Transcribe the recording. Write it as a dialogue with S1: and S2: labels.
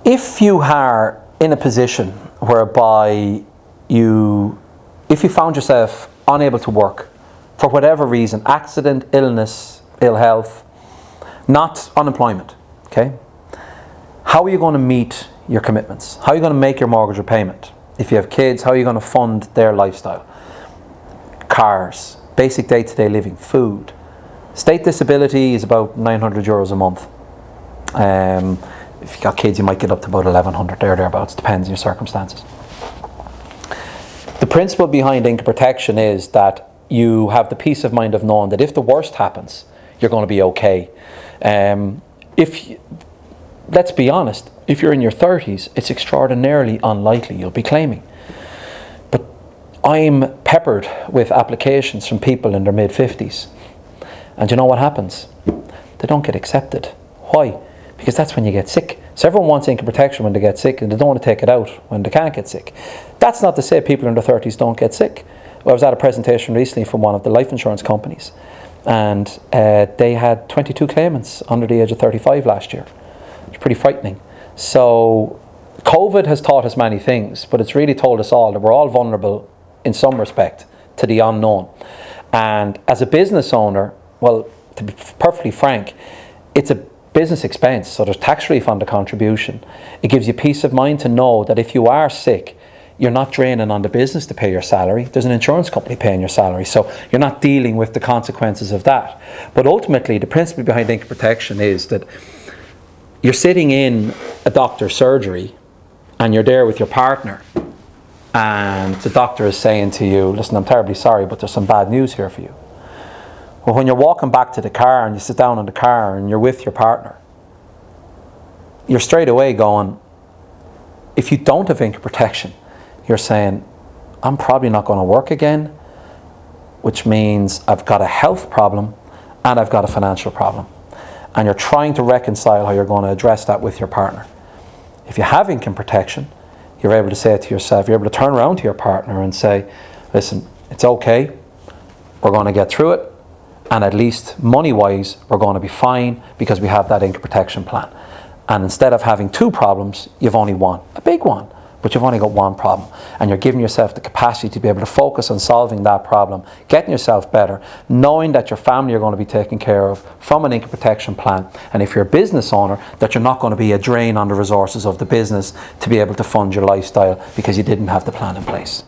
S1: If you are in a position whereby if you found yourself unable to work for whatever reason, accident, illness, ill health, not unemployment, okay? How are you going to meet your commitments? How are you going to make your mortgage repayment? If you have kids, how are you going to fund their lifestyle? Cars, basic day-to-day living, food. State disability is about €900 a month. If you've got kids, you might get up to about 1,100 thereabouts, depends on your circumstances. The principle behind income protection is that you have the peace of mind of knowing that if the worst happens, you're going to be okay. Let's be honest, if you're in your 30s, it's extraordinarily unlikely you'll be claiming. But I'm peppered with applications from people in their mid-50s. And you know what happens? They don't get accepted. Why? Because that's when you get sick. So everyone wants income protection when they get sick, and they don't want to take it out when they can't get sick. That's not to say people in their 30s don't get sick. Well, I was at a presentation recently from one of the life insurance companies, and they had 22 claimants under the age of 35 last year. It's pretty frightening. So COVID has taught us many things, but it's really told us all that we're all vulnerable in some respect to the unknown. And as a business owner, well, to be perfectly frank, it's a business expense, so there's tax relief on the contribution. It gives you peace of mind to know that if you are sick, you're not draining on the business to pay your salary. There's an insurance company paying your salary, so you're not dealing with the consequences of that. But ultimately, the principle behind income protection is that you're sitting in a doctor's surgery and you're there with your partner, and the doctor is saying to you, listen, I'm terribly sorry, but there's some bad news here for you. Well, when you're walking back to the car and you sit down in the car and you're with your partner, you're straight away going, if you don't have income protection, you're saying, I'm probably not going to work again, which means I've got a health problem and I've got a financial problem. And you're trying to reconcile how you're going to address that with your partner. If you have income protection, you're able to say it to yourself, you're able to turn around to your partner and say, listen, it's okay, we're going to get through it, and at least money-wise, we're going to be fine because we have that income protection plan. And instead of having two problems, you've only one, a big one, but you've only got one problem. And you're giving yourself the capacity to be able to focus on solving that problem, getting yourself better, knowing that your family are going to be taken care of from an income protection plan. And if you're a business owner, that you're not going to be a drain on the resources of the business to be able to fund your lifestyle because you didn't have the plan in place.